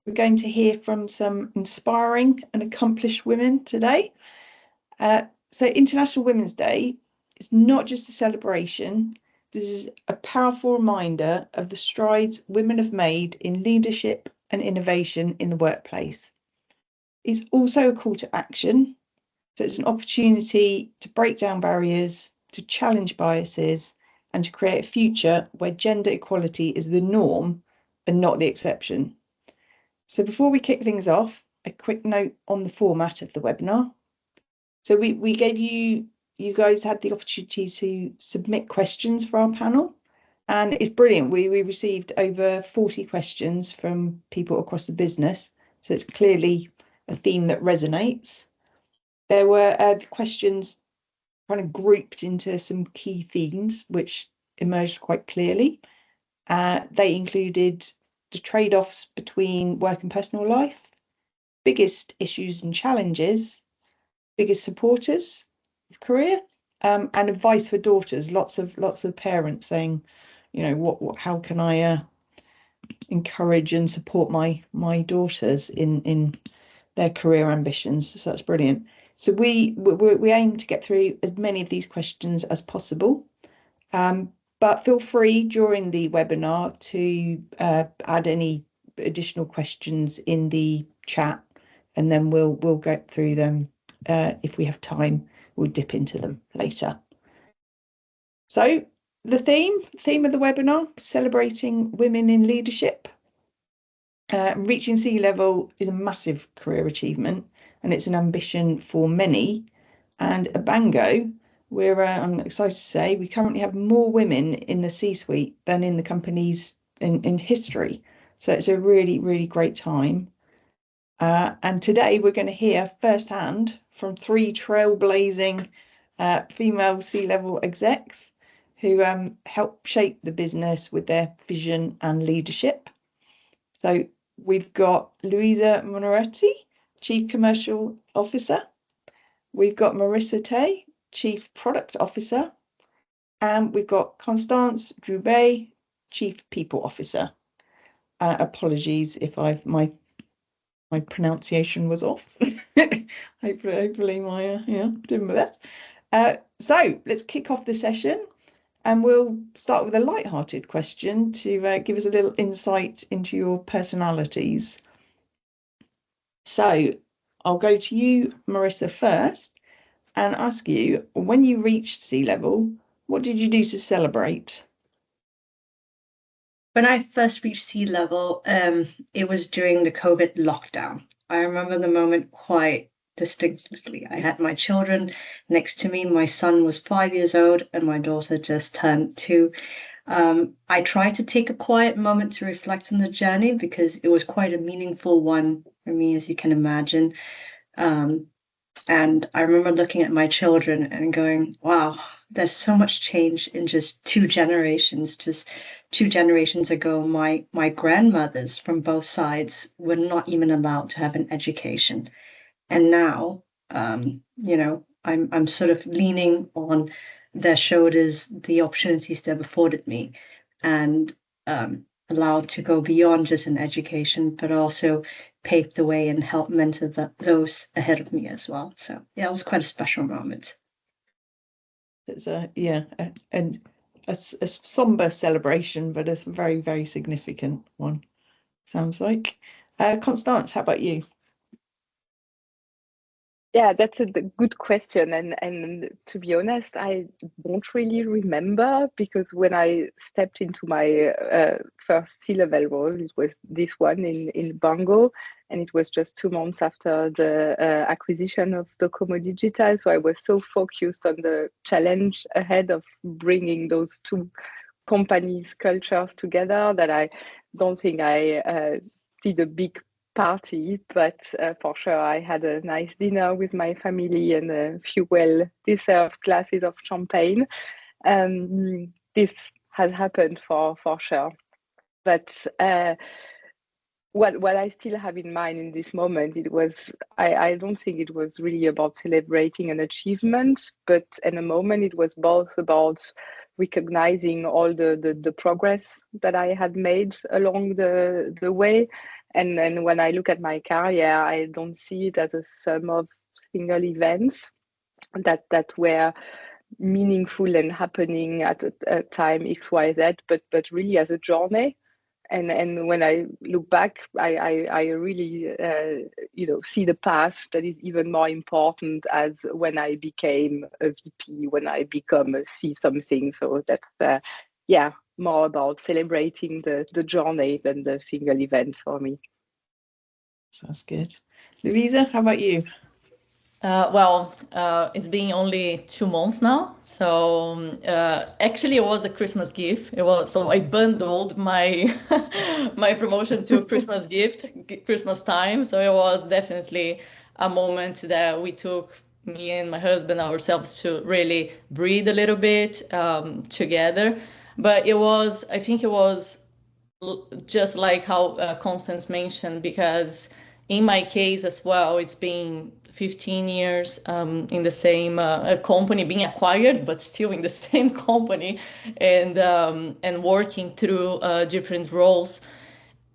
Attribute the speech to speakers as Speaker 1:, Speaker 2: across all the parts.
Speaker 1: We're going to hear from some inspiring and accomplished women today. So International Women's Day is not just a celebration. This is a powerful reminder of the strides women have made in leadership and innovation in the workplace. It's also a call to action. So it's an opportunity to break down barriers, to challenge biases, and to create a future where gender equality is the norm and not the exception. So before we kick things off, a quick note on the format of the webinar. So we gave you guys had the opportunity to submit questions for our panel, and it's brilliant. We received over 40 questions from people across the business, so it's clearly a theme that resonates. There were questions kind of grouped into some key themes which emerged quite clearly. They included the trade-offs between work and personal life, biggest issues and challenges, biggest supporters of career, and advice for daughters. Lots of parents saying, you know, how can I encourage and support my daughters in their career ambitions? So that's brilliant. So we aim to get through as many of these questions as possible. But feel free during the webinar to add any additional questions in the chat, and then we'll go through them. If we have time, we'll dip into them later. So the theme of the webinar, celebrating women in leadership. Reaching C-level is a massive career achievement, and it's an ambition for many. And at Bango, I'm excited to say, we currently have more women in the C-suite than in the companies in history. So it's a really, really great time. And today we're going to hear firsthand from 3 trailblazing female C-level execs who help shape the business with their vision and leadership. So we've got Luisa Muneratti, Chief Commercial Officer. We've got Marisa Tay, Chief Product Officer. And we've got Constance Droubay, Chief People Officer. Apologies if my pronunciation was off. hopefully my doing my best. So let's kick off the session, and we'll start with a light-hearted question to give us a little insight into your personalities. So I'll go to you, Marisa, first, and ask you, when you reached C-level, what did you do to celebrate?
Speaker 2: When I first reached C-level, it was during the COVID lockdown. I remember the moment quite distinctly. I had my children next to me. My son was 5 years old and my daughter just turned 2. I tried to take a quiet moment to reflect on the journey because it was quite a meaningful one for me, as you can imagine. And I remember looking at my children and going, wow, there's so much change in just 2 generations. Just 2 generations ago, my grandmothers from both sides were not even allowed to have an education. And now, I'm sort of leaning on their shoulders, the opportunities they've afforded me, and allowed to go beyond just an education, but also pave the way and help mentor those ahead of me as well. So yeah, it was quite a special moment.
Speaker 1: It's a somber celebration, but it's a very, very significant one, sounds like. Constance, how about you?
Speaker 3: Yeah, that's a good question. And to be honest, I don't really remember, because when I stepped into my first C-level role, it was this one in Bango, and it was just 2 months after the acquisition of Docomo Digital. So I was so focused on the challenge ahead of bringing those 2 companies' cultures together that I don't think I did a big party, but for sure I had a nice dinner with my family and a few well-deserved glasses of champagne. This has happened for sure. But what I still have in mind in this moment, it was, I don't think it was really about celebrating an achievement, but in a moment it was both about recognizing all the progress that I had made along the way, And when I look at my career, I don't see it as a sum of single events that were meaningful and happening at a time XYZ, but really as a journey. And when I look back, I really see the past that is even more important as when I became a VP, when I become a C something. So that's more about celebrating the journey than the single event for me.
Speaker 1: Sounds good. Luisa, how about you?
Speaker 4: It's been only 2 months now. So actually, it was a Christmas gift. So I bundled my my promotion to a Christmas gift, Christmas time. So it was definitely a moment that we took, me and my husband ourselves, to really breathe a little bit together. But I think it was just like how Constance mentioned, because in my case as well, it's been 15 years in the same company, being acquired, but still in the same company, and working through different roles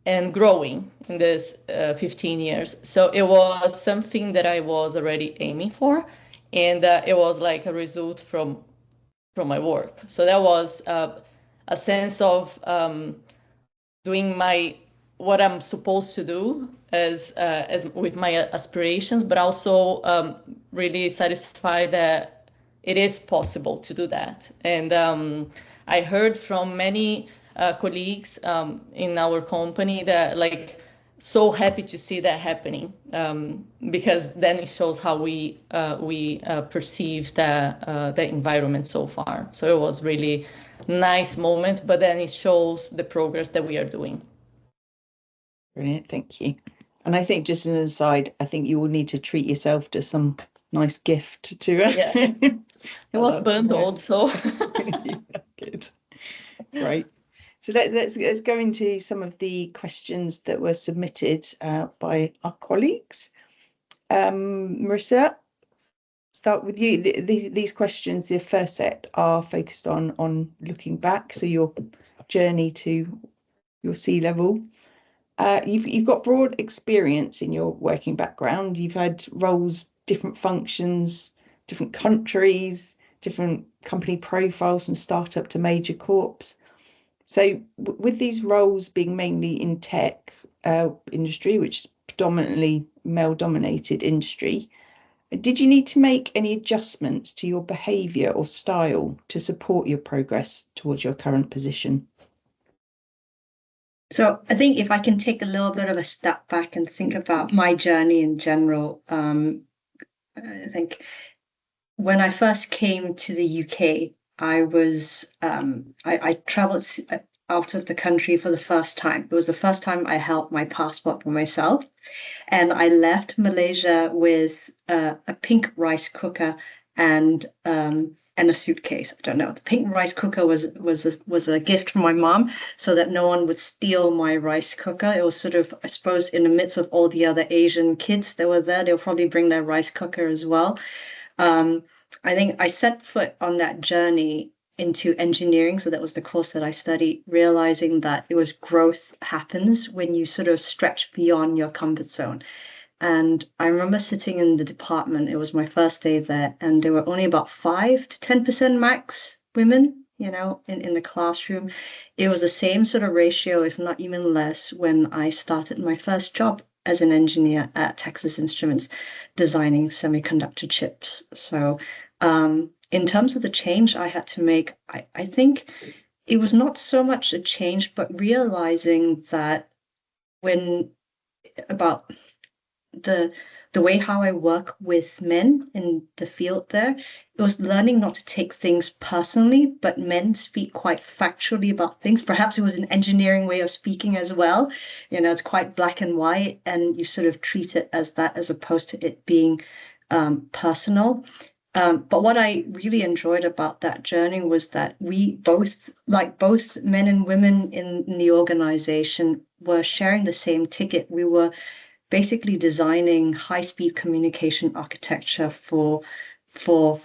Speaker 4: and growing in this 15 years. So it was something that I was already aiming for, and it was like a result from my work. So that was a sense of doing what I'm supposed to do as with my aspirations, but also really satisfied that it is possible to do that. And I heard from many colleagues in our company that so happy to see that happening, because then it shows how we perceive the environment so far. So it was really nice moment, but then it shows the progress that we are doing.
Speaker 1: Brilliant, thank you. And I think, just an aside, I think you will need to treat yourself to some nice gift to
Speaker 4: Yeah. It was bundled, so
Speaker 1: yeah, good. Great. So let's go into some of the questions that were submitted by our colleagues. Marisa, start with you. These questions, the first set, are focused on looking back, so your journey to your C-level. You've got broad experience in your working background. You've had roles, different functions, different countries, different company profiles, from startup to major corps. So with these roles being mainly in tech industry, which is predominantly male-dominated industry, did you need to make any adjustments to your behaviour or style to support your progress towards your current position?
Speaker 2: So I think if I can take a little bit of a step back and think about my journey in general, I think when I first came to the UK, I traveled out of the country for the first time. It was the first time I held my passport for myself, and I left Malaysia with a pink rice cooker and a suitcase. I don't know. The pink rice cooker was a gift from my mom, so that no one would steal my rice cooker. It was sort of, I suppose, in the midst of all the other Asian kids that were there, they'll probably bring their rice cooker as well. I think I set foot on that journey into engineering. So that was the course that I studied, realizing that it was growth happens when you sort of stretch beyond your comfort zone. And I remember sitting in the department, it was my first day there, and there were only about 5 to 10% max women, in the classroom. It was the same sort of ratio, if not even less, when I started my first job as an engineer at Texas Instruments, designing semiconductor chips. So in terms of the change I had to make, I think it was not so much a change, but realizing that about the way how I work with men in the field there, it was learning not to take things personally, but men speak quite factually about things. Perhaps it was an engineering way of speaking as well. It's quite black and white, and you sort of treat it as that, as opposed to it being personal. But what I really enjoyed about that journey was that we both men and women in the organization, were sharing the same ticket. We were basically designing high-speed communication architecture for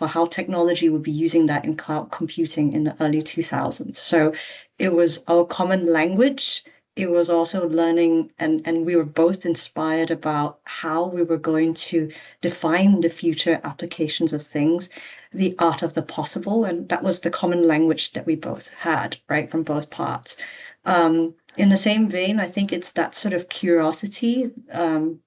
Speaker 2: how technology would be using that in cloud computing in the early 2000s. So it was our common language, it was also learning, and we were both inspired about how we were going to define the future applications of things, the art of the possible. And that was the common language that we both had, right, from both parts. In the same vein, I think it's that sort of curiosity,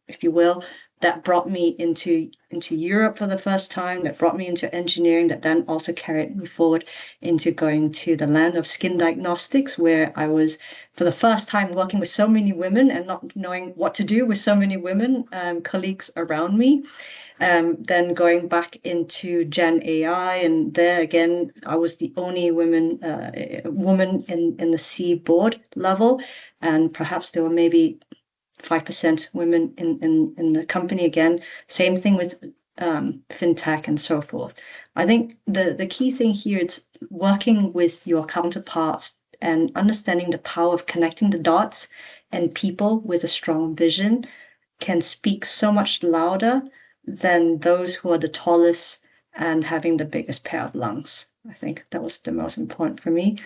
Speaker 2: if you will, that brought me into Europe for the first time, that brought me into engineering, that then also carried me forward into going to the land of skin diagnostics, where I was for the first time working with so many women and not knowing what to do with so many women colleagues around me. Then going back into Gen AI, and there again, I was the only woman in the C board level, and perhaps there were maybe 5% women in the company again. Same thing with fintech and so forth. I think the key thing here is working with your counterparts and understanding the power of connecting the dots, and people with a strong vision can speak so much louder than those who are the tallest and having the biggest pair of lungs. I think that was the most important for me.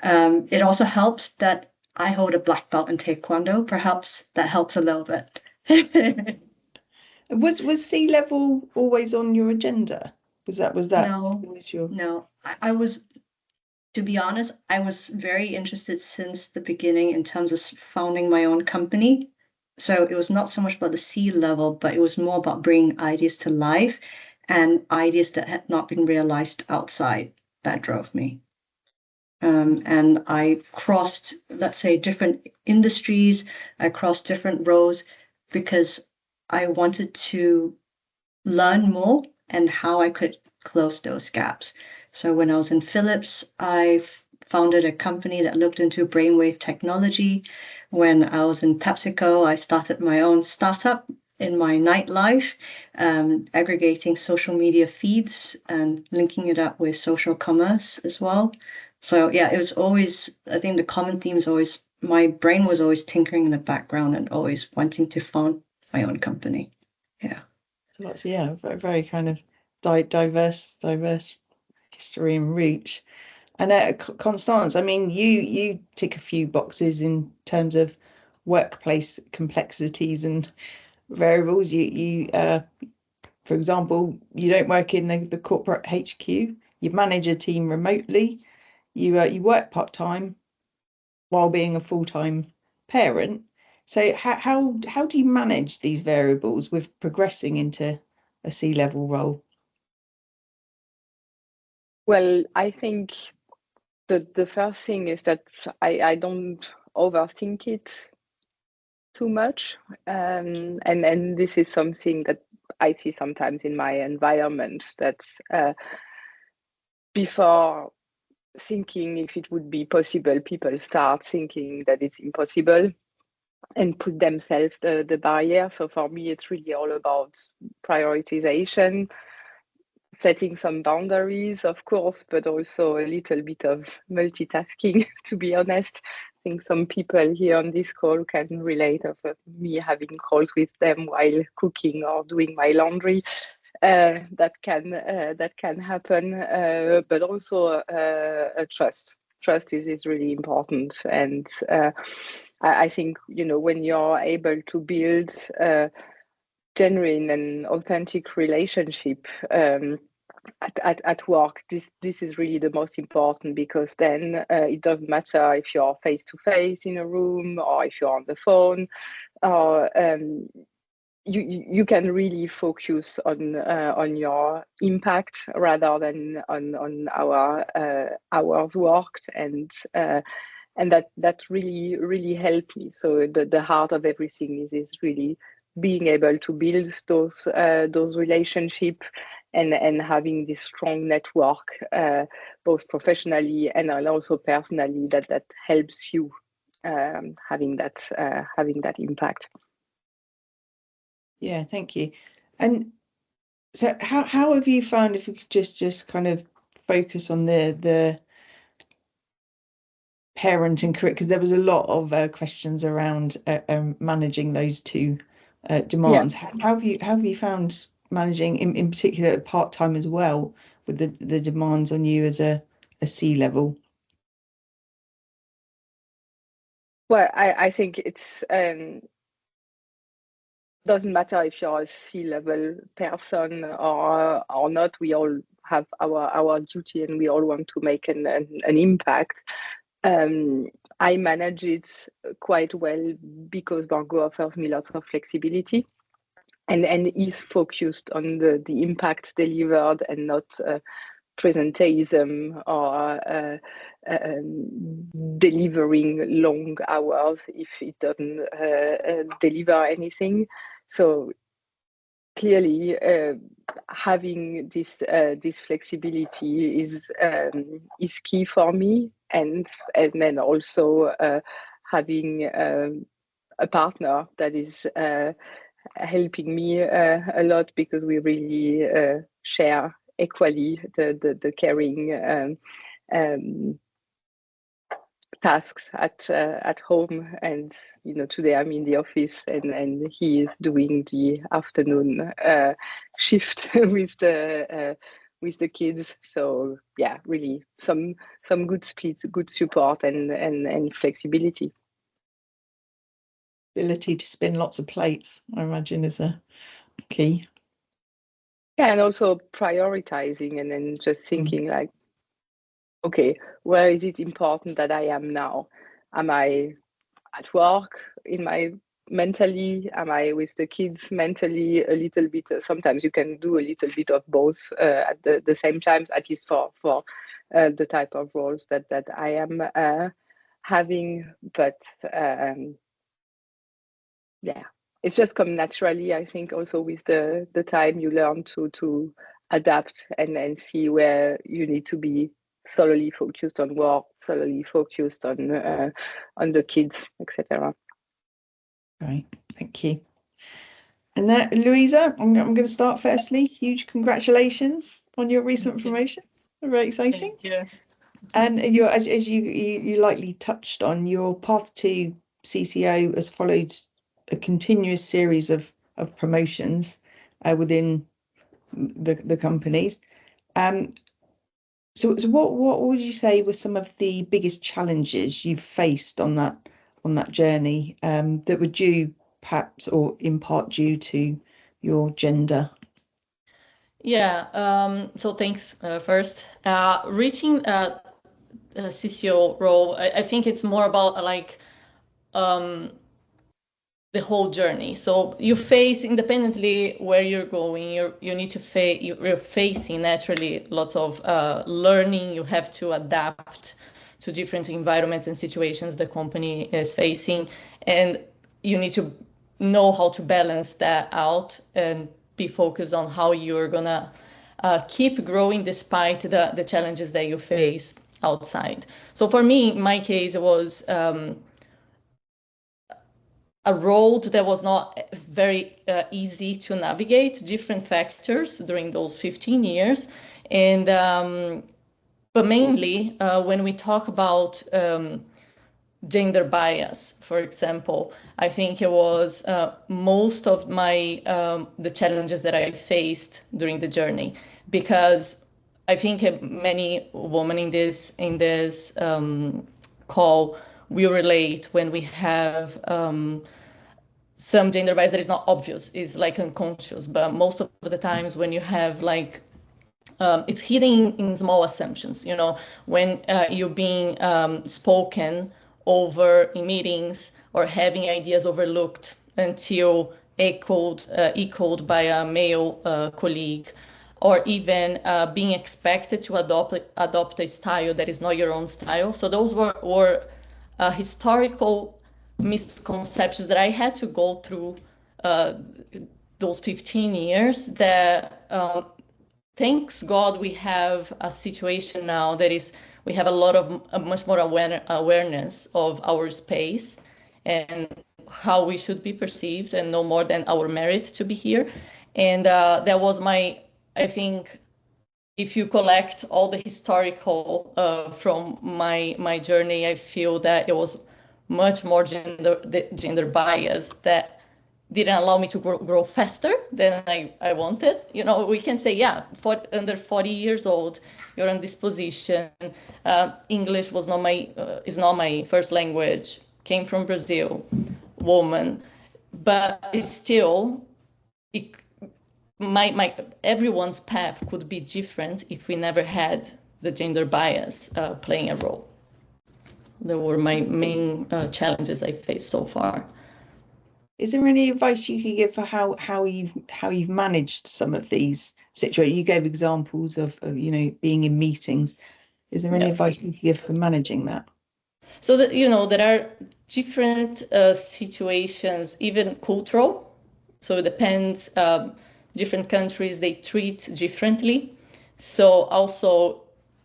Speaker 2: It also helps that I hold a black belt in Taekwondo. Perhaps that helps a little bit.
Speaker 1: Was C-level always on your agenda? Was that
Speaker 2: No,
Speaker 1: always your...
Speaker 2: no. I was, to be honest, I was very interested since the beginning in terms of founding my own company. So it was not so much about the C-level, but it was more about bringing ideas to life and ideas that had not been realized outside that drove me. And I crossed, let's say, different industries. I crossed different roles because I wanted to learn more and how I could close those gaps. So when I was in Philips, I founded a company that looked into brainwave technology. When I was in PepsiCo, I started my own startup in my nightlife, aggregating social media feeds and linking it up with social commerce as well. So yeah, it was always, I think the common theme is always, my brain was always tinkering in the background and always wanting to found my own company. Yeah.
Speaker 1: So that's, very, very kind of diverse history and reach. And Constance, I mean, you tick a few boxes in terms of workplace complexities and variables. You for example, you don't work in the corporate HQ. You manage a team remotely. You work part-time while being a full-time parent. So how do you manage these variables with progressing into a C-level role?
Speaker 3: Well, I think the first thing is that I don't overthink it too much. And this is something that I see sometimes in my environment, that before thinking if it would be possible, people start thinking that it's impossible and put themselves the barrier. So for me, it's really all about prioritization, setting some boundaries, of course, but also a little bit of multitasking, to be honest. I think some people here on this call can relate of me having calls with them while cooking or doing my laundry. That can happen, but also a trust. Trust is really important, and I think when you're able to build a genuine and authentic relationship at work, this is really the most important, because then it doesn't matter if you're face to face in a room or if you're on the phone, or you can really focus on your impact rather than on our hours worked, and that really helped me. So the heart of everything is really being able to build those relationships and having this strong network, both professionally and also personally, that helps you having that impact.
Speaker 1: Yeah, thank you. And so how have you found, if we could just kind of focus on the parent and career, because there was a lot of questions around managing those two demands.
Speaker 3: Yeah.
Speaker 1: How have you found managing in particular part-time as well, with the demands on you as a C-level?
Speaker 3: Well, I think it's doesn't matter if you're a C-level person or not. We all have our duty, and we all want to make an impact. I manage it quite well because Bango offers me lots of flexibility and is focused on the impact delivered and not presenteeism or delivering long hours if it doesn't deliver anything. So clearly, having this flexibility is key for me, and then also having a partner that is helping me a lot, because we really share equally the caring tasks at home. And today I'm in the office, and he is doing the afternoon shift with the kids. So yeah, really some good split, good support, and flexibility.
Speaker 1: Ability to spin lots of plates, I imagine, is a key.
Speaker 3: Yeah, and also prioritizing, and then just thinking like, okay, where is it important that I am now? Am I at work mentally? Am I with the kids mentally? A little bit. Sometimes you can do a little bit of both at the same time, at least for the type of roles that I am having. But yeah, it's just come naturally. I think also with the time you learn to adapt and see where you need to be solely focused on work, solely focused on the kids, etc.
Speaker 1: Right, thank you. And that, Luisa, I'm going to start firstly. Huge congratulations on your recent promotion. Very exciting.
Speaker 4: Thank you.
Speaker 1: And as you likely touched on, your path to CCO has followed a continuous series of promotions within the companies. So what would you say were some of the biggest challenges you've faced on that journey that were due perhaps or in part due to your gender?
Speaker 4: Yeah, so thanks first. Reaching a CCO role, I think it's more about like the whole journey. So you face independently where you're going. You need to face. You're facing naturally lots of learning. You have to adapt to different environments and situations the company is facing, and you need to know how to balance that out and be focused on how you're gonna keep growing despite the challenges that you face outside. So for me, in my case, it was a road that was not very easy to navigate, different factors during those 15 years. And but mainly when we talk about gender bias, for example, I think it was most of my the challenges that I faced during the journey, because I think many women in this call will relate when we have some gender bias that is not obvious, is like unconscious, but most of the times when you have like it's hidden in small assumptions, when you're being spoken over in meetings, or having ideas overlooked until echoed by a male colleague, or even being expected to adopt a style that is not your own style. So those were historical misconceptions that I had to go through those 15 years that thanks God we have a situation now that is, we have a lot of much more awareness of our space and how we should be perceived, and no more than our merit to be here. And that was I think, if you collect all the historical from my journey, I feel that it was much more gender bias that didn't allow me to grow faster than I wanted. We can say, yeah, under 40 years old, you're in this position. English is not my first language. came from Brazil, woman, but it's still, everyone's path could be different if we never had the gender bias playing a role. They were my main challenges I faced so far.
Speaker 1: Is there any advice you could give for how you've managed some of these situations? You gave examples of being in meetings. Is there any advice you could give for managing that?
Speaker 4: So that there are different situations, even cultural. So it depends. Different countries, they treat differently. So also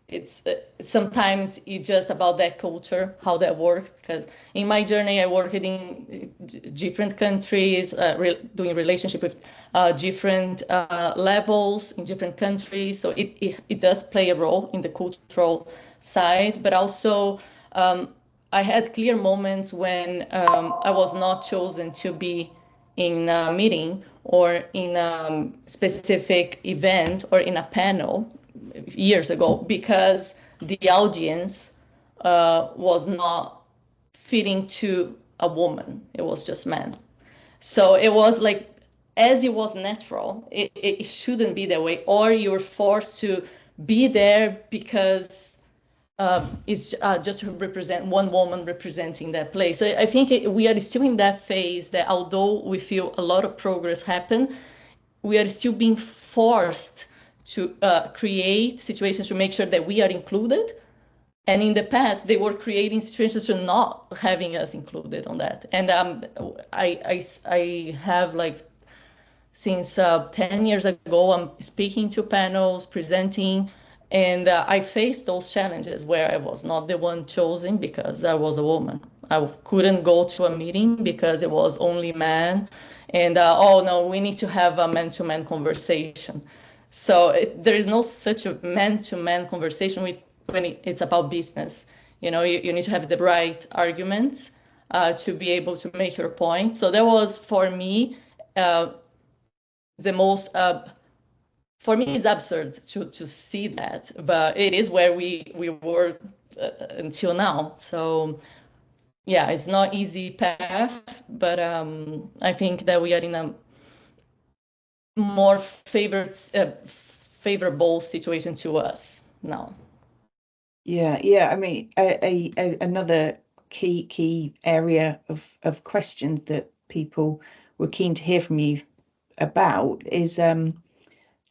Speaker 4: it's sometimes it's just about that culture, how that works. Because in my journey, I worked in different countries, doing relationship with different levels in different countries. So it does play a role in the cultural side, but also I had clear moments when I was not chosen to be in a meeting or in a specific event or in a panel years ago because the audience was not fitting to a woman. It was just men. So it was like, as it was natural, it shouldn't be that way. Or you're forced to be there because it's just to represent one woman representing that place. So I think we are still in that phase that although we feel a lot of progress happen, we are still being forced to create situations to make sure that we are included. And in the past, they were creating situations to not having us included on that. And I have since 10 years ago, I'm speaking to panels, presenting, and I faced those challenges where I was not the one chosen because I was a woman. I couldn't go to a meeting because it was only men. And, oh no, we need to have a man-to-man conversation. So there is no such a man-to-man conversation when it's about business. You need to have the right arguments to be able to make your point. So that was, for me, the most for me it's absurd to see that, but it is where we were until now. So yeah, it's not easy path, but I think that we are in a more favorable situation to us now.
Speaker 1: Yeah. I mean, another key area of questions that people were keen to hear from you about is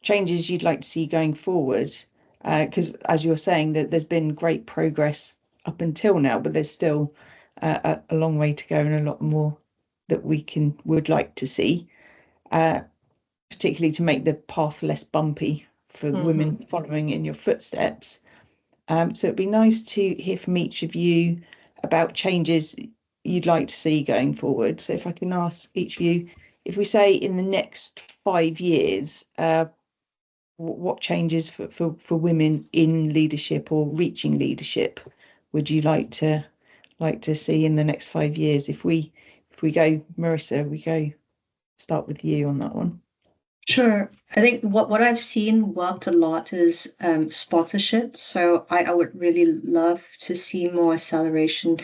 Speaker 1: changes you'd like to see going forward, because as you're saying that there's been great progress up until now, but there's still a long way to go and a lot more that would like to see, particularly to make the path less bumpy for women following in your footsteps. So it'd be nice to hear from each of you about changes you'd like to see going forward. So if I can ask each of you, if we say in the next 5 years, what changes for women in leadership or reaching leadership would you like to see in the next 5 years? If we go, Marisa, start with you on that one.
Speaker 2: Sure. I think what I've seen worked a lot is sponsorship. So I would really love to see more acceleration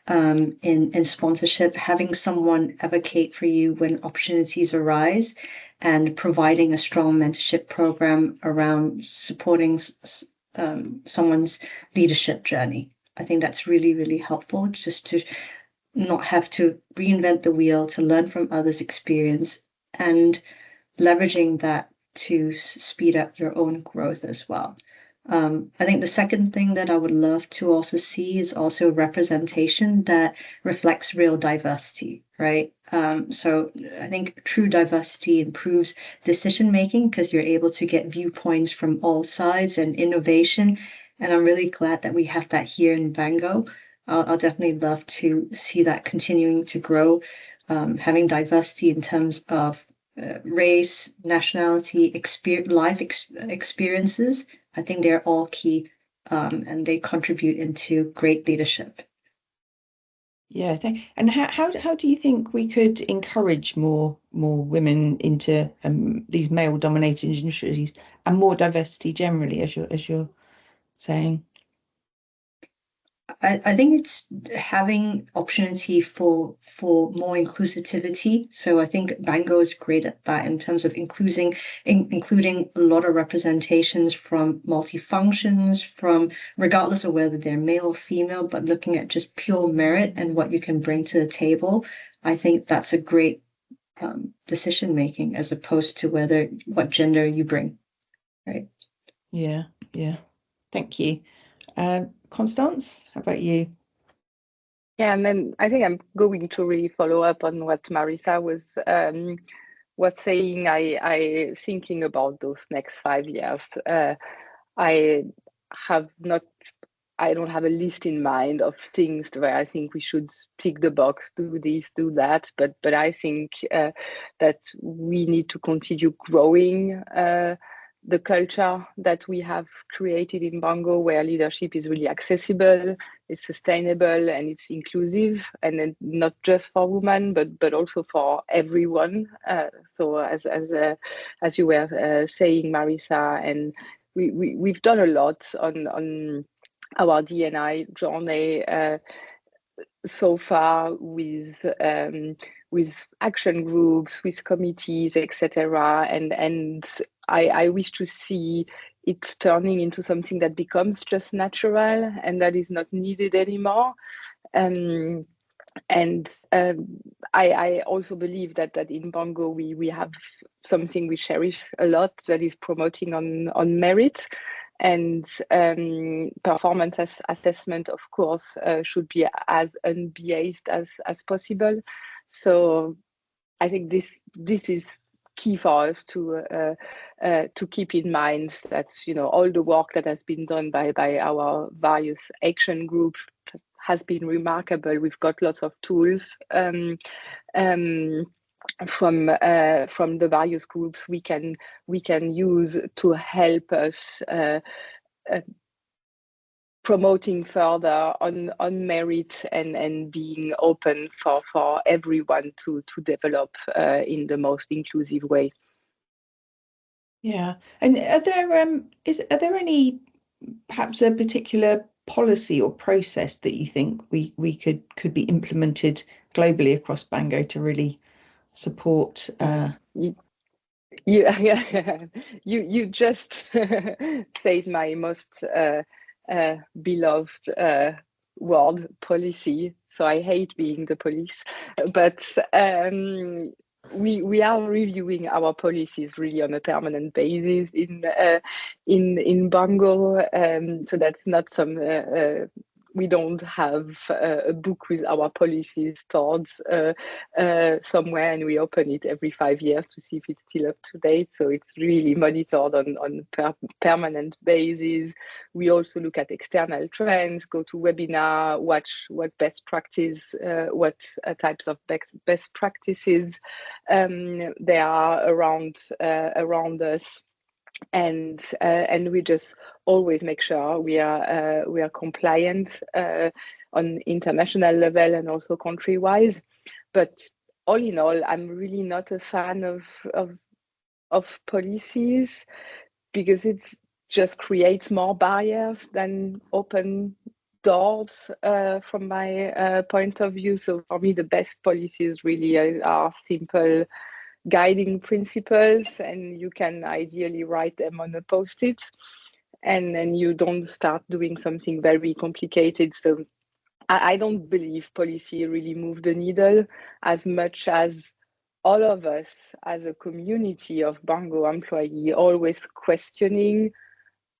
Speaker 2: in sponsorship, having someone advocate for you when opportunities arise, and providing a strong mentorship program around supporting someone's leadership journey. I think that's really, really helpful, just to not have to reinvent the wheel, to learn from others' experience, and leveraging that to speed up your own growth as well. I think the second thing that I would love to also see is also representation that reflects real diversity, right? So I think true diversity improves decision making because you're able to get viewpoints from all sides and innovation. And I'm really glad that we have that here in Bango. I'll definitely love to see that continuing to grow, having diversity in terms of race, nationality, life experiences. I think they're all key, and they contribute into great leadership.
Speaker 1: Yeah, and how do you think we could encourage more women into these male-dominated industries and more diversity generally, as you're saying?
Speaker 2: I think it's having opportunity for more inclusivity. So I think Bango is great at that in terms of including a lot of representations from multifunctions, from regardless of whether they're male or female, but looking at just pure merit and what you can bring to the table. I think that's a great decision making as opposed to what gender you bring, right?
Speaker 1: Yeah. Thank you. Constance, how about you?
Speaker 3: Yeah, and then I think I'm going to really follow up on what Marisa was saying. I thinking about those next 5 years. I don't have a list in mind of things where I think we should tick the box, do this, do that. But I think that we need to continue growing the culture that we have created in Bango, where leadership is really accessible, it's sustainable, and it's inclusive, and then not just for women, but also for everyone. So as you were saying, Marisa, and we've done a lot on our D&I journey so far with action groups, with committees, etc. And I wish to see it turning into something that becomes just natural and that is not needed anymore. I also believe that in Bango we have something we cherish a lot, that is promoting on merit, and performance assessment, of course, should be as unbiased as possible. So I think this is key for us to keep in mind, that all the work that has been done by our various action groups has been remarkable. We've got lots of tools from the various groups we can use to help us promoting further on merit and being open for everyone to develop in the most inclusive way.
Speaker 1: Yeah, and are there any, perhaps a particular policy or process that you think we could be implemented globally across Bango to really support?
Speaker 3: You just said my most beloved word, policy. So I hate being the police, but we are reviewing our policies really on a permanent basis in Bango. So that's not some. We don't have a book with our policies stored somewhere, and we open it every 5 years to see if it's still up to date. So it's really monitored on permanent basis. We also look at external trends, go to webinar, watch what best practice, what types of best practices there are around us. And we just always make sure we are compliant on international level and also country-wise. But all in all, I'm really not a fan of policies, because it just creates more barriers than open doors from my point of view. So for me, the best policies really are simple guiding principles, and you can ideally write them on a post-it, and then you don't start doing something very complicated. So I don't believe policy really move the needle as much as all of us as a community of Bango employee always questioning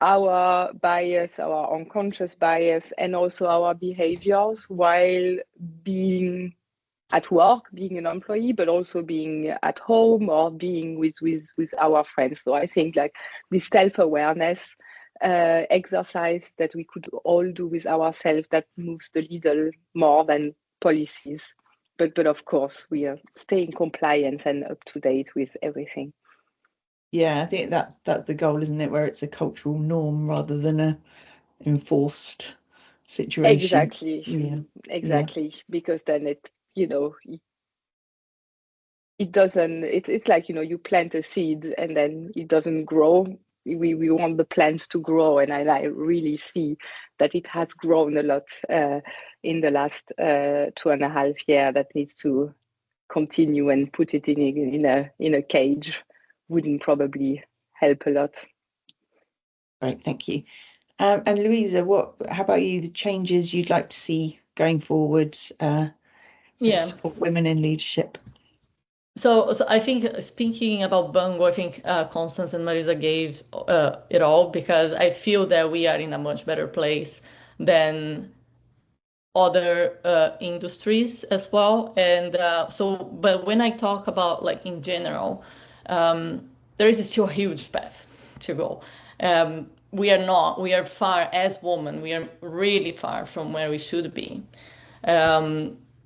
Speaker 3: our bias, our unconscious bias, and also our behaviors while being at work, being an employee, but also being at home or being with our friends. So I think like this self-awareness exercise that we could all do with ourselves, that moves the needle more than policies. But of course, we are staying compliant and up to date with everything.
Speaker 1: Yeah, I think that's the goal, isn't it? Where it's a cultural norm rather than a enforced situation.
Speaker 3: Exactly. Because then it doesn't, it's like you plant a seed and then it doesn't grow we want the plants to grow, and I really see that it has grown a lot in the last 2.5 years. That needs to continue, and put it in a cage wouldn't probably help a lot.
Speaker 1: Great, thank you. And Luisa, how about you? The changes you'd like to see going forwards to support women in leadership?
Speaker 4: So I think, speaking about Bango, I think Constance and Marisa gave it all, because I feel that we are in a much better place than other industries as well. And but when I talk about, like, in general, there is still a huge path to go. We are far, as women, we are really far from where we should be.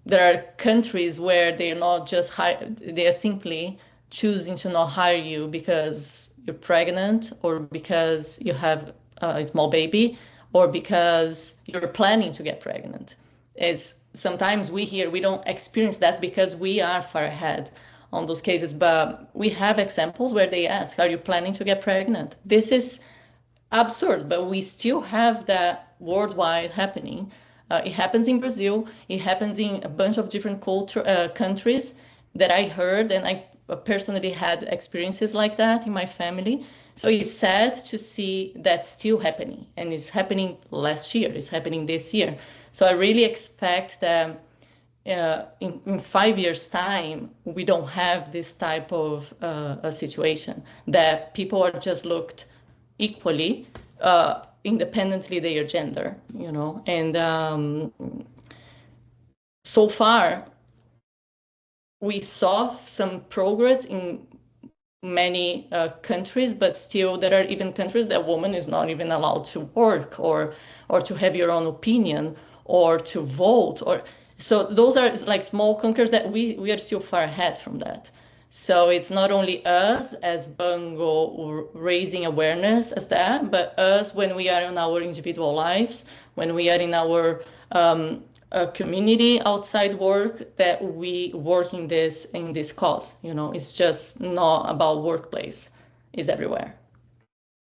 Speaker 4: There are countries where they are not just they are simply choosing to not hire you because you're pregnant, or because you have a small baby, or because you're planning to get pregnant. As sometimes we don't experience that because we are far ahead on those cases, but we have examples where they ask, are you planning to get pregnant? This is absurd, but we still have that worldwide happening. It happens in Brazil. It happens in a bunch of different countries that I heard, and I personally had experiences like that in my family. So it's sad to see that still happening, and it's happening last year. It's happening this year. So I really expect that in 5 years' time, we don't have this type of a situation, that people are just looked equally, independently their gender, and so far we saw some progress in many countries, but still there are even countries that woman is not even allowed to work, or to have your own opinion, or to vote, or so those are like small conquers that we are still far ahead from that. So it's not only us as Bango raising awareness as that, but us when we are in our individual lives, when we are in our community outside work, that we work in this cause. It's just not about workplace; it's everywhere.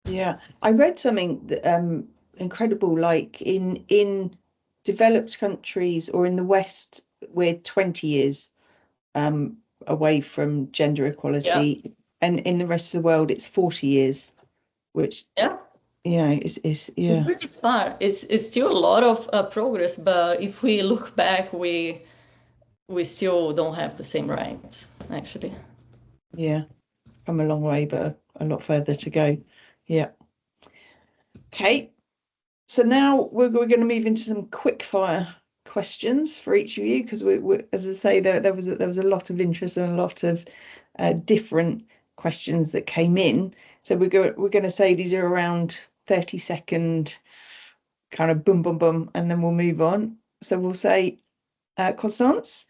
Speaker 1: Yeah, I read something incredible, like in developed countries, or in the West, we're 20 years away from gender equality, and in the rest of the world it's 40 years, which is
Speaker 4: it's really far. It's still a lot of progress, but if we look back, we still don't have the same rights, actually.
Speaker 1: Yeah, come a long way, but a lot further to go. Yeah. Okay, so now we're going to move into some quick fire questions for each of you, because we, as I say, there was a lot of interest and a lot of different questions that came in. So we're going to say these are around 30-second kind of boom, boom, boom, and then we'll move on. So we'll say, Constance,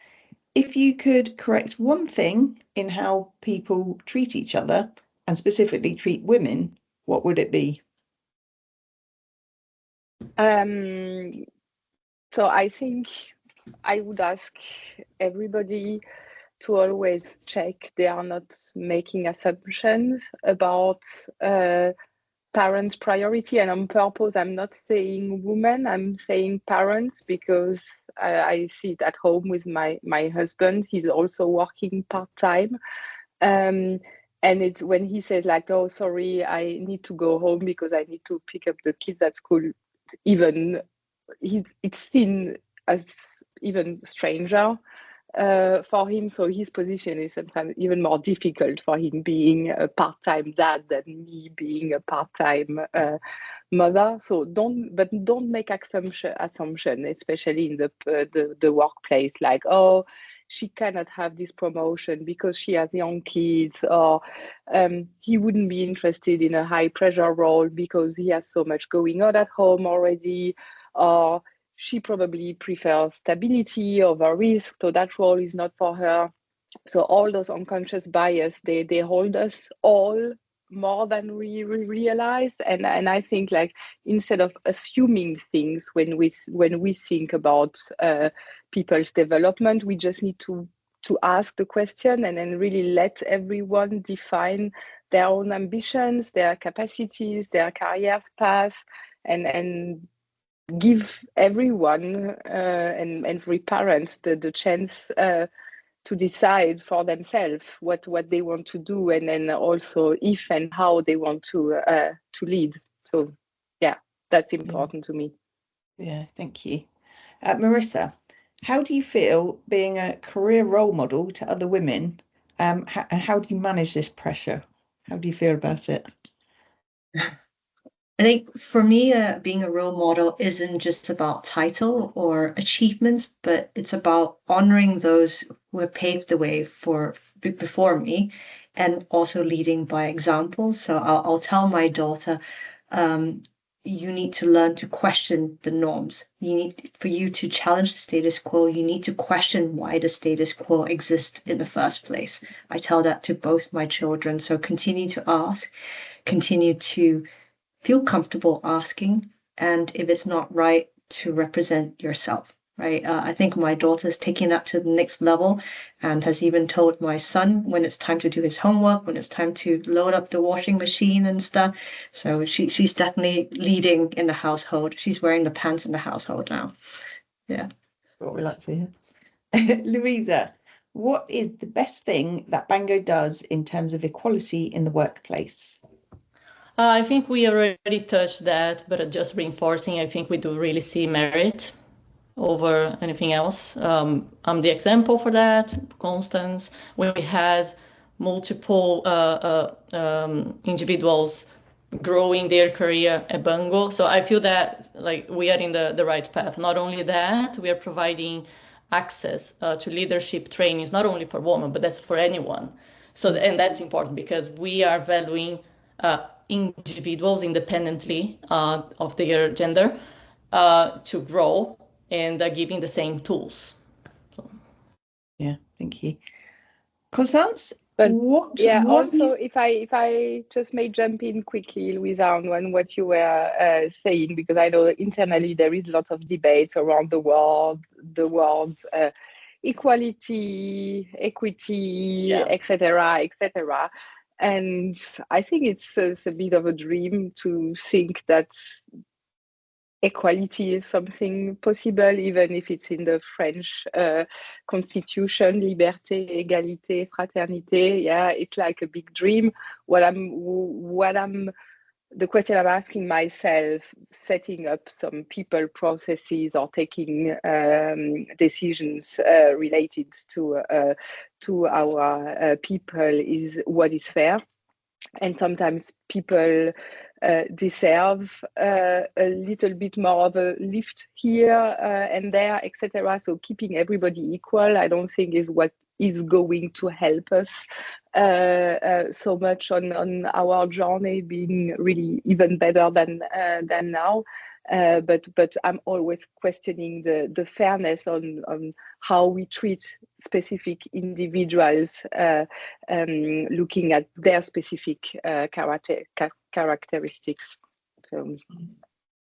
Speaker 1: if you could correct one thing in how people treat each other, and specifically treat women, what would it be?
Speaker 3: So I think I would ask everybody to always check they are not making assumptions about parents' priority. And on purpose, I'm not saying women, I'm saying parents, because I see it at home with my husband. He's also working part-time. And it's when he says, like, oh, sorry, I need to go home because I need to pick up the kids at school, even it's seen as even stranger for him. So his position is sometimes even more difficult for him, being a part-time dad than me being a part-time mother. So don't make assumption, especially in the workplace, like, oh, she cannot have this promotion because she has young kids, or he wouldn't be interested in a high pressure role because he has so much going on at home already, or she probably prefers stability over risk, so that role is not for her. So all those unconscious bias, they hold us all more than we realize. And I think, like, instead of assuming things when we think about people's development, we just need to ask the question and then really let everyone define their own ambitions, their capacities, their career paths, and give everyone and every parent the chance to decide for themselves what they want to do, and then also if and how they want to lead. So yeah, that's important to me.
Speaker 1: Yeah, thank you. Marisa, how do you feel being a career role model to other women, and how do you manage this pressure? How do you feel about it?
Speaker 2: I think for me, being a role model isn't just about title or achievements, but it's about honoring those who have paved the way before me, and also leading by example. So I'll tell my daughter, you need to learn to question the norms. For you to challenge the status quo, you need to question why the status quo exists in the first place. I tell that to both my children. So continue to ask, continue to feel comfortable asking, and if it's not right, to represent yourself, right? I think my daughter's taking that to the next level and has even told my son when it's time to do his homework, when it's time to load up the washing machine and stuff. So she's definitely leading in the household. She's wearing the pants in the household now. Yeah.
Speaker 1: What we like to hear. Luisa, what is the best thing that Bango does in terms of equality in the workplace?
Speaker 4: I think we already touched that, but just reinforcing, I think we do really see merit over anything else. I'm the example for that, Constance. We had multiple individuals growing their career at Bango. So I feel that like we are in the right path. Not only that, we are providing access to leadership trainings, not only for women, but that's for anyone. So, and that's important because we are valuing individuals independently of their gender to grow, and giving the same tools. So.
Speaker 1: Yeah, thank you. Constance,
Speaker 3: But
Speaker 1: what
Speaker 3: also
Speaker 1: is...
Speaker 3: if I just may jump in quickly, Luisa, on what you were saying, because I know internally there is lots of debates around the words equality, equity, etc., etc. And I think it's a bit of a dream to think that equality is something possible, even if it's in the French constitution, liberté, égalité, fraternité. Yeah, it's like a big dream. The question I'm asking myself, setting up some people processes or taking decisions related to our people, is what is fair. And sometimes people deserve a little bit more of a lift here and there, etc. So keeping everybody equal, I don't think is what is going to help us so much on our journey being really even better than now. But I'm always questioning the fairness on how we treat specific individuals, looking at their specific characteristics. So,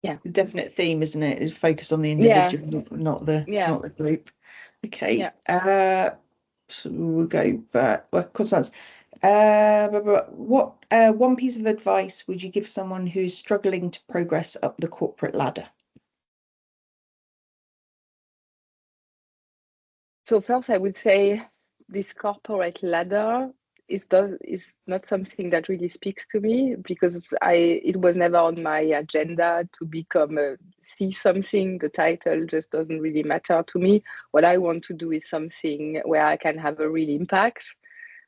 Speaker 3: yeah,
Speaker 1: the definite theme, isn't it? Is focus on the individual, not the group. Okay. So we'll go back. Well, Constance, what one piece of advice would you give someone who's struggling to progress up the corporate ladder?
Speaker 3: So first, I would say this corporate ladder is not something that really speaks to me, because it was never on my agenda to become see something. The title just doesn't really matter to me. What I want to do is something where I can have a real impact,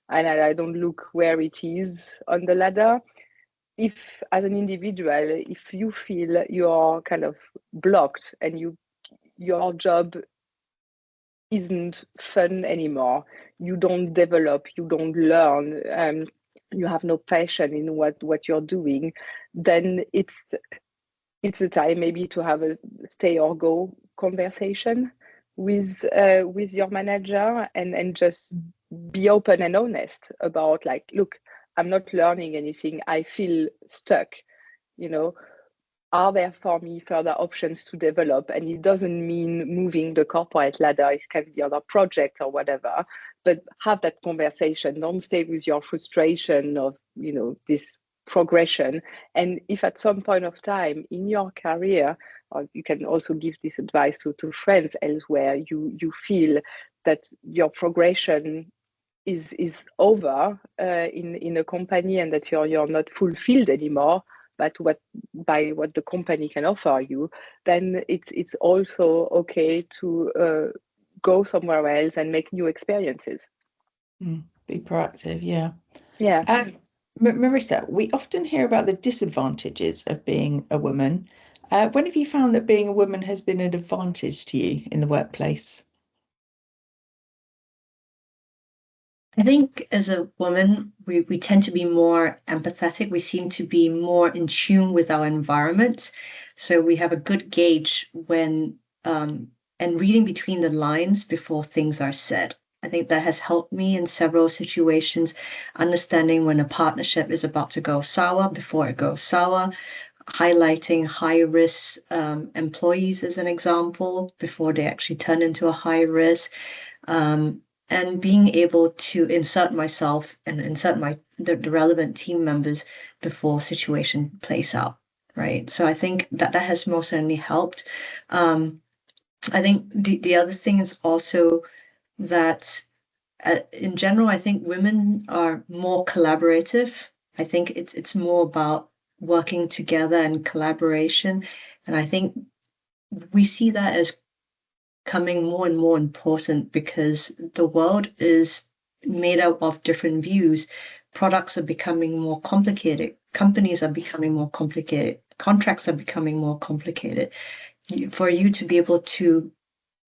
Speaker 3: and I don't look where it is on the ladder. If as an individual, if you feel you're kind of blocked and your job isn't fun anymore, you don't develop, you don't learn, you have no passion in what you're doing, then it's a time maybe to have a stay or go conversation with your manager, and just be open and honest about, like, look, I'm not learning anything, I feel stuck, are there for me further options to develop? And it doesn't mean moving the corporate ladder, it can be other projects or whatever, but have that conversation. Don't stay with your frustration of this progression. And if at some point of time in your career, or you can also give this advice to friends elsewhere, you feel that your progression is over in a company, and that you're not fulfilled anymore, but by what the company can offer you, then it's also okay to go somewhere else and make new experiences.
Speaker 1: Be proactive, yeah.
Speaker 3: Yeah.
Speaker 1: Marisa, we often hear about the disadvantages of being a woman. When have you found that being a woman has been an advantage to you in the workplace?
Speaker 2: I think as a woman, we tend to be more empathetic. We seem to be more in tune with our environment. So we have a good gauge when and reading between the lines before things are said. I think that has helped me in several situations, understanding when a partnership is about to go sour before it goes sour, highlighting high risk employees as an example before they actually turn into a high risk. And being able to insert myself and insert the relevant team members before situation plays out, right? So I think that has most certainly helped. I think the other thing is also that in general, I think women are more collaborative. I think it's more about working together and collaboration. And I think we see that as coming more and more important because the world is made up of different views. Products are becoming more complicated. Companies are becoming more complicated. Contracts are becoming more complicated. For you to be able to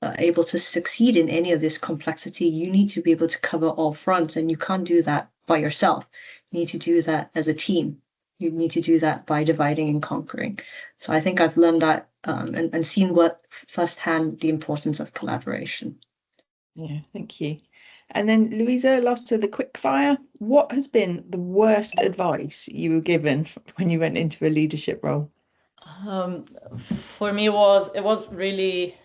Speaker 2: succeed in any of this complexity, you need to be able to cover all fronts, and you can't do that by yourself. You need to do that as a team. You need to do that by dividing and conquering. So I think I've learned that and seen firsthand the importance of collaboration.
Speaker 1: Yeah, thank you. And then Luisa, last to the quick fire. What has been the worst advice you were given when you went into a leadership role?
Speaker 4: For me, it was really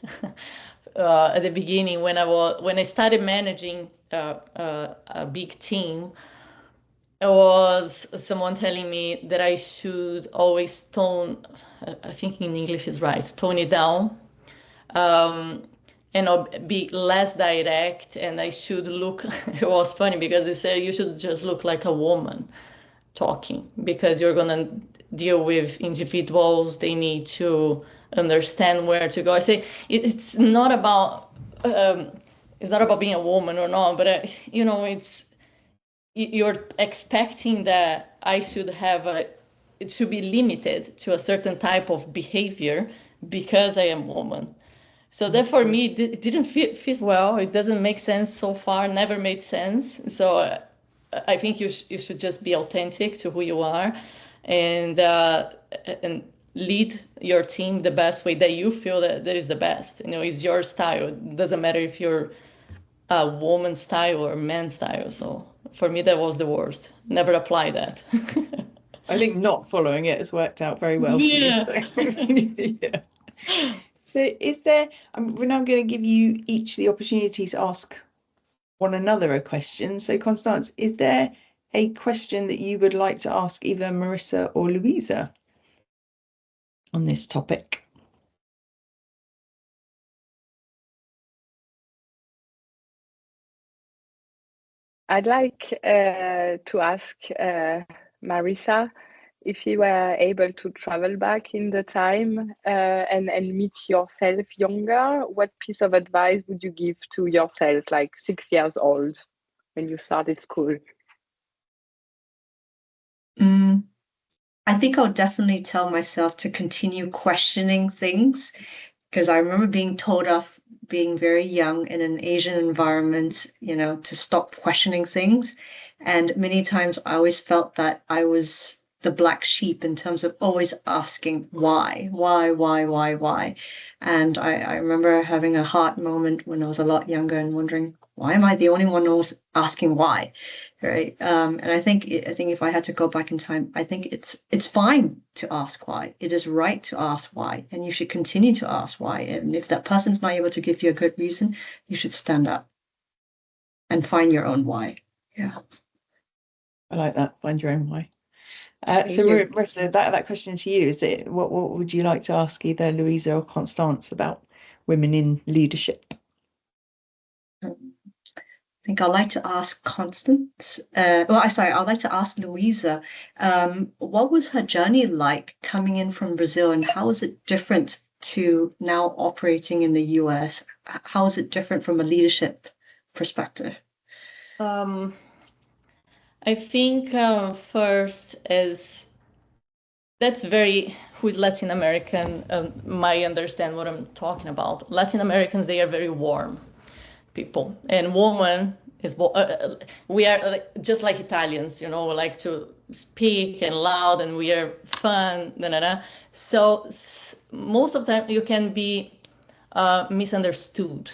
Speaker 4: at the beginning when I started managing a big team. It was someone telling me that I should always I think in English is right, tone it down, and I'll be less direct, and I should look. It was funny because they said you should just look like a woman talking, because you're gonna deal with individuals. They need to understand where to go. I say it's not about being a woman or not, but you're expecting that I should it should be limited to a certain type of behavior because I am a woman. So that for me, it didn't fit well. It doesn't make sense so far, never made sense. So I think you should just be authentic to who you are, and lead your team the best way that you feel that is the best. It's your style. It doesn't matter if you're a woman's style or man's style. So for me, that was the worst. Never apply that.
Speaker 1: I think not following it has worked out very well for you. So. Yeah. So we're now going to give you each the opportunity to ask one another a question. So Constance, is there a question that you would like to ask either Marisa or Luisa on this topic?
Speaker 3: I'd like to ask Marisa if you were able to travel back in the time and meet yourself younger. What piece of advice would you give to yourself, like 6 years old, when you started school?
Speaker 2: I think I'll definitely tell myself to continue questioning things, because I remember being told off being very young in an Asian environment, to stop questioning things. And many times I always felt that I was the black sheep in terms of always asking why. And I remember having a heart moment when I was a lot younger and wondering, why am I the only one who's asking why? Right. And I think if I had to go back in time, I think it's fine to ask why. It is right to ask why, and you should continue to ask why. And if that person's not able to give you a good reason, you should stand up and find your own why. Yeah.
Speaker 1: I like that. Find your own way.
Speaker 3: Thank
Speaker 1: So
Speaker 3: you.
Speaker 1: Marisa, that question to you is it what would you like to ask either Luisa or Constance about women in leadership?
Speaker 2: I think I'd like to ask Constance. I'd like to ask Luisa. What was her journey like coming in from Brazil, and how is it different to now operating in the US? How is it different from a leadership perspective?
Speaker 4: I think first is that's very who's Latin American might understand what I'm talking about. Latin Americans, they are very warm people, and woman is we are just like Italians, like to speak and loud, and we are fun. So most of the time you can be misunderstood,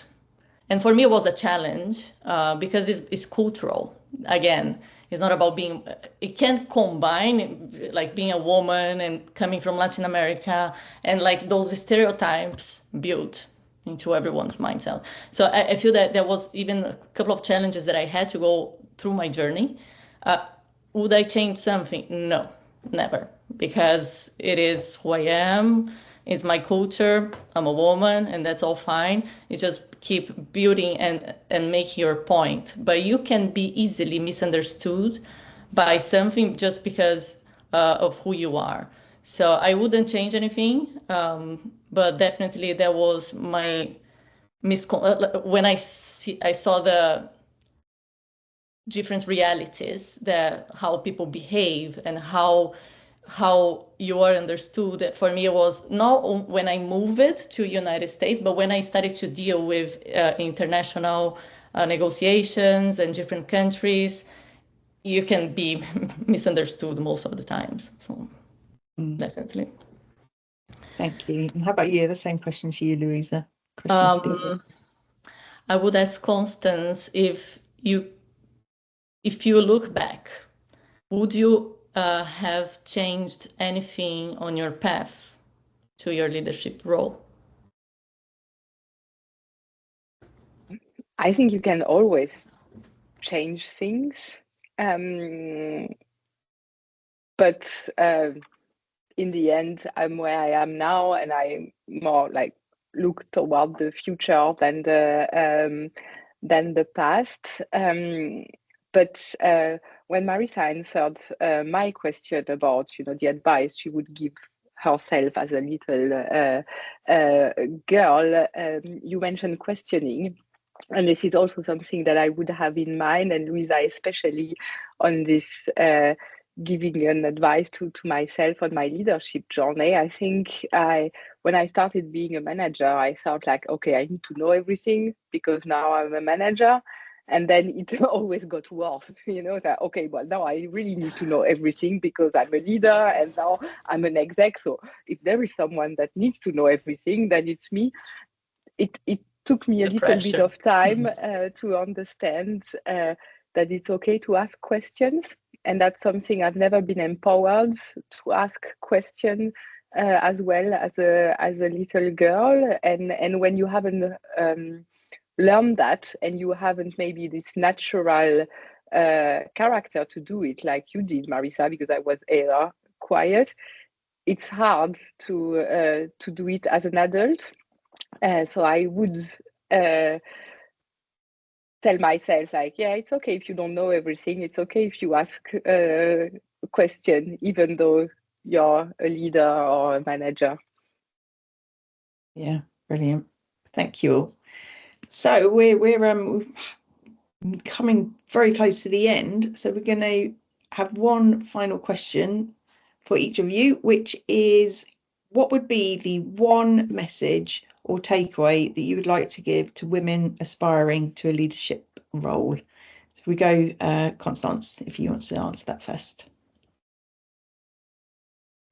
Speaker 4: and for me it was a challenge because it's cultural. Again, it's not about being, it can't combine like being a woman and coming from Latin America and like those stereotypes built into everyone's mindset. So I feel that there was even a couple of challenges that I had to go through my journey. Would I change something? No, never, because it is who I am. It's my culture. I'm a woman, and that's all fine. You just keep building and make your point. But you can be easily misunderstood by something just because of who you are. So I wouldn't change anything, but definitely there was my when I saw the different realities, that how people behave and how you are understood. For me, it was not when I moved to United States, but when I started to deal with international negotiations and different countries, you can be misunderstood most of the times. So definitely.
Speaker 1: Thank you. And how about you? The same question to you, Luisa.
Speaker 4: I would ask Constance, if you look back, would you have changed anything on your path to your leadership role?
Speaker 3: I think you can always change things. But in the end, I'm where I am now, and I more like look toward the future than the past. But when Marisa answered my question about the advice she would give herself as a little girl, you mentioned questioning. And this is also something that I would have in mind, and Luisa especially, on this giving an advice to myself on my leadership journey. I think when I started being a manager, I thought like, okay, I need to know everything because now I'm a manager. And then it always got worse, that, okay, well, now I really need to know everything because I'm a leader and now I'm an exec. So if there is someone that needs to know everything, then it's me. It took me a little bit of time to understand that it's okay to ask questions. And that's something I've never been empowered to ask questions as well as a little girl. And when you haven't learned that, and you haven't maybe this natural character to do it like you did, Marisa, because I was quiet, it's hard to do it as an adult. So I would tell myself like, yeah, it's okay if you don't know everything. It's okay if you ask a question, even though you're a leader or a manager.
Speaker 1: Yeah, brilliant. Thank you all. So we're coming very close to the end. So we're going to have one final question for each of you, which is, what would be the one message or takeaway that you would like to give to women aspiring to a leadership role? So we go, Constance, if you want to answer that first.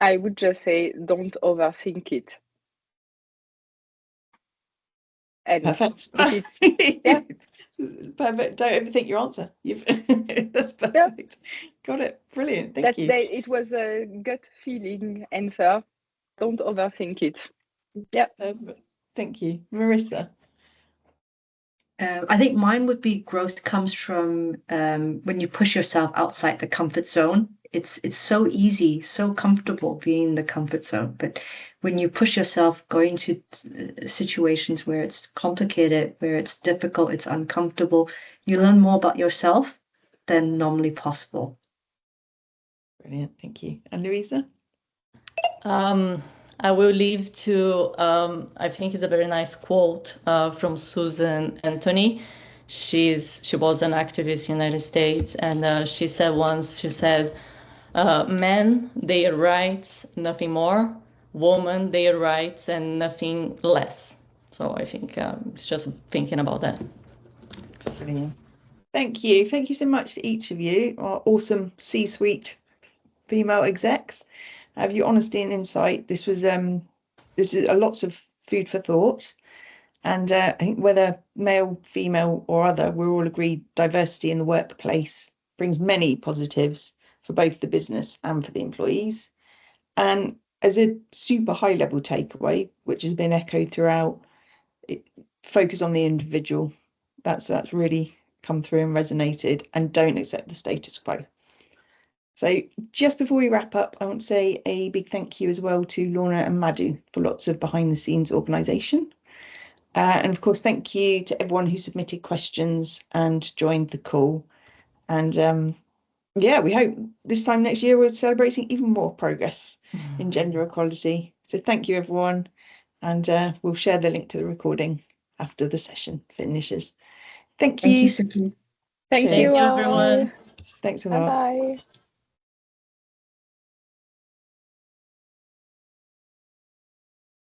Speaker 3: I would just say, don't overthink it. And
Speaker 1: perfect.
Speaker 3: Yeah.
Speaker 1: Perfect. Don't overthink your answer. That's perfect. Yeah. Got it. Brilliant. Thank you.
Speaker 3: It was a gut feeling answer. Don't overthink it. Yeah.
Speaker 1: Thank you, Marisa.
Speaker 2: I think mine would be growth comes from when you push yourself outside the comfort zone. It's so easy, so comfortable being in the comfort zone. But when you push yourself, going to situations where it's complicated, where it's difficult, it's uncomfortable, you learn more about yourself than normally possible.
Speaker 1: Brilliant, thank you. And Luisa?
Speaker 4: I will leave to, I think it's a very nice quote from Susan Anthony. She was an activist in the United States, and she said once, men, their rights, nothing more. Women, their rights and nothing less. So I think it's just thinking about that.
Speaker 1: Brilliant. Thank you. Thank you so much to each of you, our awesome C-suite female execs. Have your honesty and insight. This is lots of food for thought. And I think whether male, female or other, we're all agreed diversity in the workplace brings many positives for both the business and for the employees. And as a super high level takeaway, which has been echoed throughout, focus on the individual. That's really come through and resonated, and don't accept the status quo. So just before we wrap up, I want to say a big thank you as well to Lorna and Madhu for lots of behind the scenes organisation. And of course, thank you to everyone who submitted questions and joined the call. And yeah, we hope this time next year we're celebrating even more progress in gender equality. So thank you, everyone. And we'll share the link to the recording after the session finishes. Thank you.
Speaker 2: Thank you, Suki.
Speaker 3: Thank
Speaker 1: Cheers.
Speaker 3: you all.
Speaker 4: everyone.
Speaker 1: Thanks a lot.
Speaker 3: Bye-bye.